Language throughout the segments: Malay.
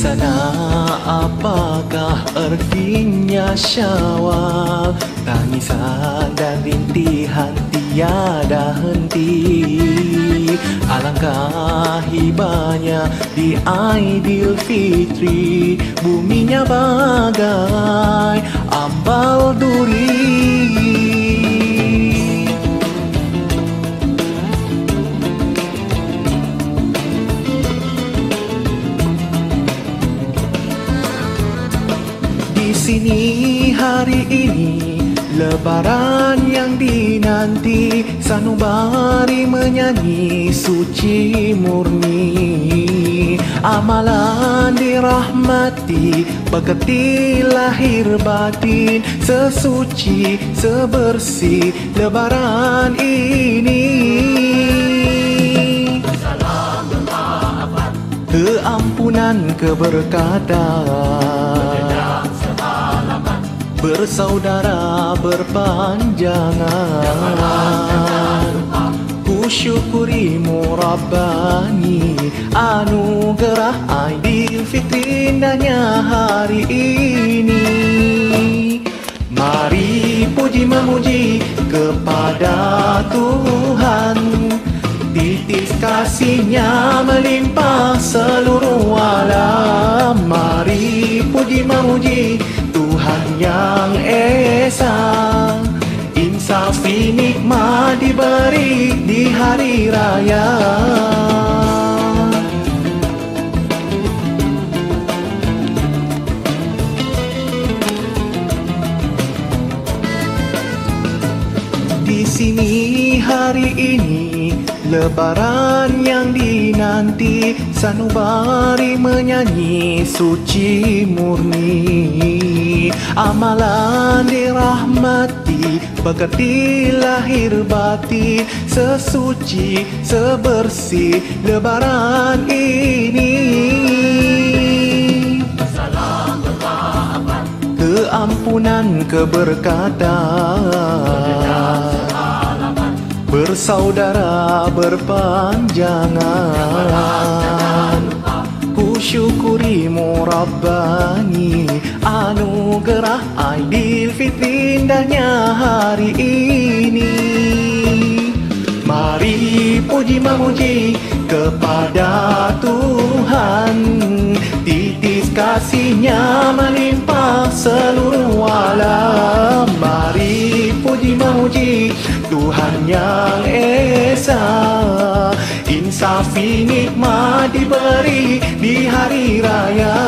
sana apakah artinya Syawal? Tangisan dan rintihan tiada henti. Alangkah hibahnya di Aidilfitri, buminya bagai ambal duri. Di sini hari ini Lebaran yang dinanti, sanubari menyanyi suci murni. Amalan dirahmati, bekati lahir batin, sesuci sebersih Lebaran ini. Salam bermaafan, keampunan keberkatan, bersaudara berpanjangan. Ku syukurimu Rabbani, anugerah Aidilfitri indahnya hari ini. Mari puji memuji kepada Tuhan, titis kasihnya melimpah seluruh alam. Mari puji memuji Tuhan yang Esa, insafi nikmat diberi di hari raya. Di sini hari ini Lebaran yang dinanti, sanubari menyanyi suci murni. Amalan dirahmati, bekati lahir batin, sesuci sebersih Lebaran ini. salam bermaafan, Keampunan keberkatan, bersaudara berpanjangan. Ku syukurimu Rabbani, anugerah Aidilfitri indahnya hari ini. Mari puji memuji kepada Tuhan, titis kasihnya melimpah seluruh alam. Mari puji memuji Tuhan yang Esa, insafi nikmat diberi di hari raya.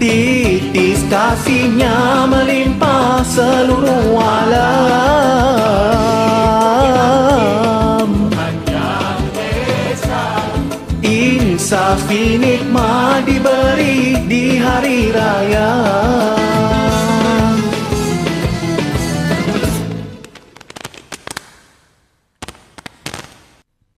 Titis kasihnya melimpah seluruh alam. Insafi nikmat diberi di hari raya.